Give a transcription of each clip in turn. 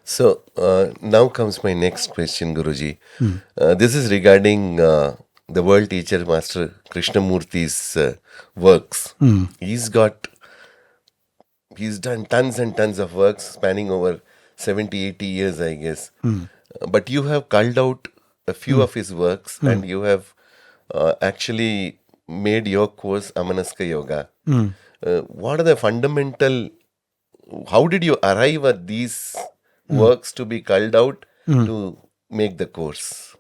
So now comes my next question, Guruji. This is regarding the world teacher, Master Krishnamurti's works. He's got he's done tons and tons of works spanning over 70, 80 years, I guess. But you have culled out a few of his works and you have actually made your course Amanaska Yoga. What are the fundamental, how did you arrive at these works to be culled out to make the course?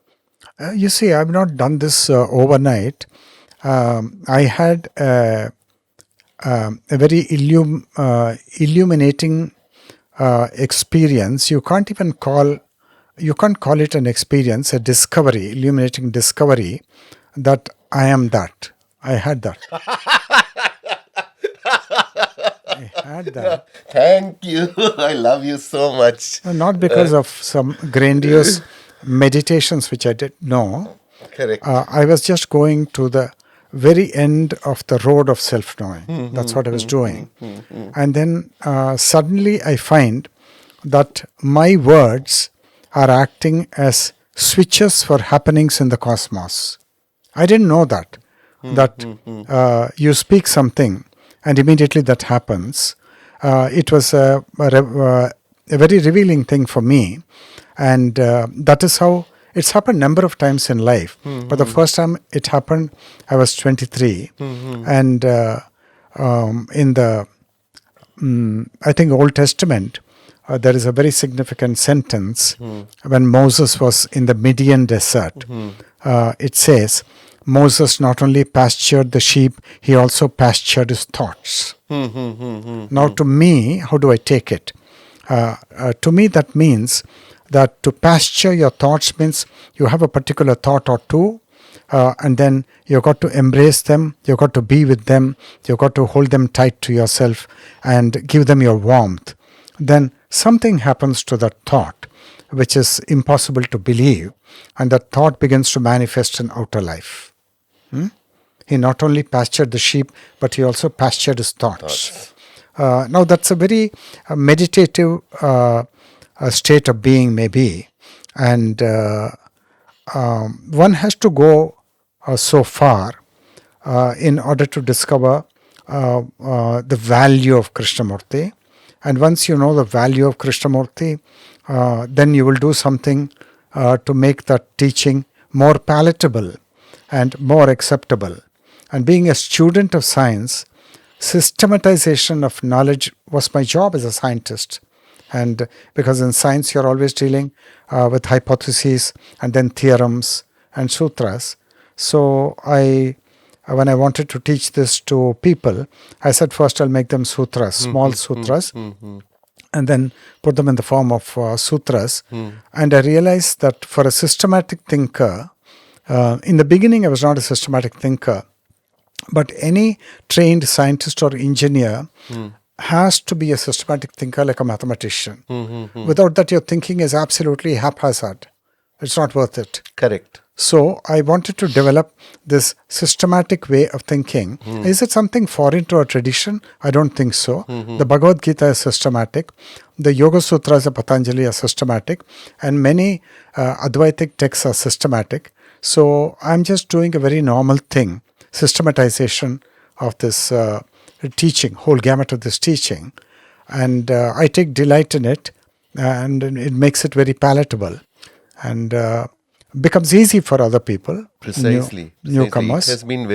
You see, I've not done this overnight. I had a very illuminating experience. You can't call it an experience, a discovery, illuminating discovery that I am that. I had that. I had that. Thank you. I love you so much. Not because of some grandiose meditations which I did. No. Correct. I was just going to the very end of the road of self-knowing. That's what I was doing. And then suddenly I find that my words are acting as switches for happenings in the cosmos. I didn't know that. You speak something and immediately that happens. It was a very revealing thing for me. And that is how it's happened a number of times in life. But the first time it happened, I was 23. And in the, I think, Old Testament, there is a very significant sentence when Moses was in the Midian desert. It says, Moses not only pastured the sheep, he also pastured his thoughts. Now to me, how do I take it? To me, that means that to pasture your thoughts means you have a particular thought or two, and then you've got to embrace them, you've got to be with them, you've got to hold them tight to yourself and give them your warmth. Then something happens to that thought which is impossible to believe, and that thought begins to manifest in outer life. He not only pastured the sheep, but he also pastured his thoughts. Now that's a very meditative state of being maybe, and one has to go so far in order to discover the value of Krishnamurti. And once you know the value of Krishnamurti, then you will do something to make that teaching more palatable and more acceptable. And being a student of science, systematization of knowledge was my job as a scientist. And because in science you're always dealing with hypotheses and then theorems and sutras. So when I wanted to teach this to people, I said first I'll make them sutras, small sutras, and then put them in the form of sutras. And I realized that for a systematic thinker, in the beginning I was not a systematic thinker, but any trained scientist or engineer has to be a systematic thinker like a mathematician. Without that, your thinking is absolutely haphazard. It's not worth it. Correct. So I wanted to develop this systematic way of thinking. Is it something foreign to our tradition? I don't think so. The Bhagavad Gita is systematic. The Yoga Sutras of Patanjali are systematic. And many Advaitic texts are systematic. So I'm just doing a very normal thing, systematization of this teaching, whole gamut of this teaching. And I take delight in it, and it makes it very palatable. And becomes easy for other people. Precisely. Newcomers. It has been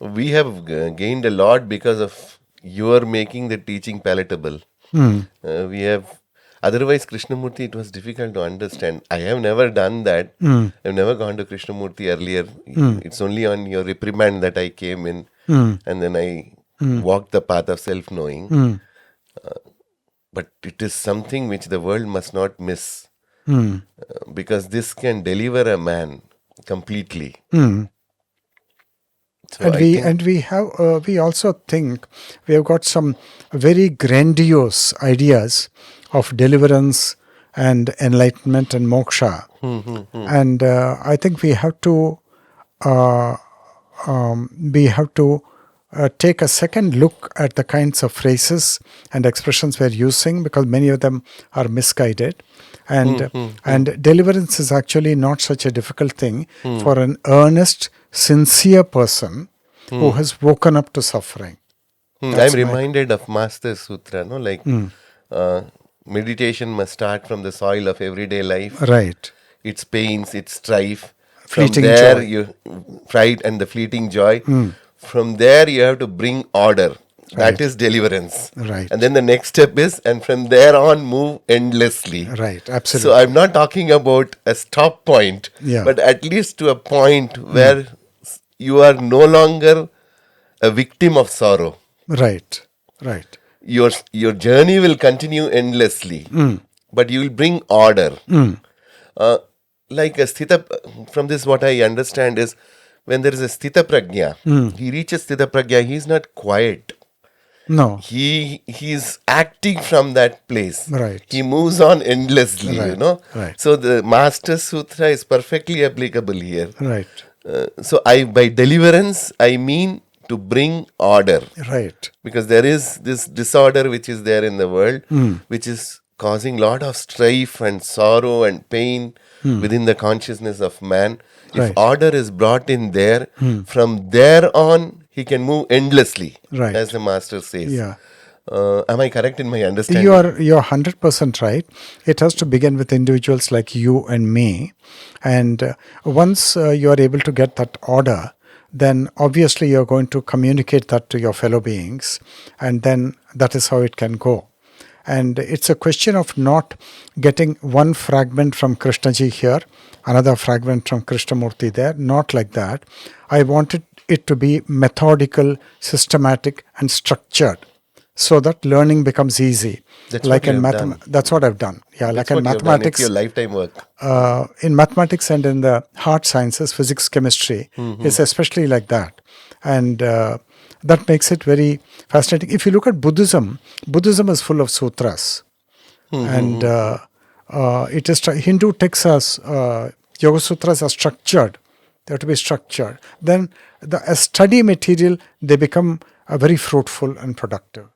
we have gained a lot because of your making the teaching palatable. We have, otherwise Krishnamurti, it was difficult to understand. I have never done that. I've never gone to Krishnamurti earlier. It's only on your reprimand that I came in and then I walked the path of self-knowing. But it is something which the world must not miss. Because this can deliver a man completely. So we also think we have got some very grandiose ideas of deliverance and enlightenment and moksha. And I think we have to take a second look at the kinds of phrases and expressions we're using, because many of them are misguided. And deliverance is actually not such a difficult thing for an earnest, sincere person who has woken up to suffering. I'm reminded of Master Sutra, no? Like meditation must start from the soil of everyday life. Right. Its pains, its strife. Fleeting From there, joy. pride and the fleeting joy. From there, you have to bring order. That is deliverance. Right. And then the next step is, and from there on, move endlessly. Right, absolutely. So I'm not talking about a stop point, Yeah. but at least to a point where you are no longer a victim of sorrow. Right, right. Your journey will continue endlessly, but you will bring order. Like a sthita, from this what I understand is, when there is a sthita prajna, he reaches sthita prajna, he is not quiet. No. He's acting from that place. Right. He moves on endlessly, Right, you know. right. So the Master Sutra is perfectly applicable here. Right, So by deliverance, I mean to bring order. right. Because there is this disorder which is there in the world, which is causing lot of strife and sorrow and pain within the consciousness of man. Right. If order is brought in there, from there on, he can move endlessly, Right. as the master says. Yeah. Am I correct in my understanding? You're 100% right. It has to begin with individuals like you and me. And once you are able to get that order, then obviously you're going to communicate that to your fellow beings. And then that is how it can go. And it's a question of not getting one fragment from Krishnaji here, another fragment from Krishnamurti there, not like that. I wanted it to be methodical, systematic, and structured, so that learning becomes easy. That's like what in you have done. That's what I've done. Yeah, That's like in what you have done. It's mathematics. your lifetime work. In mathematics and in the hard sciences, physics, chemistry, is especially like that. And that makes it very fascinating. If you look at Buddhism, Buddhism is full of sutras. And it is Hindu texts as Yoga Sutras are structured. They have to be structured. Then as study material, they become very fruitful and productive.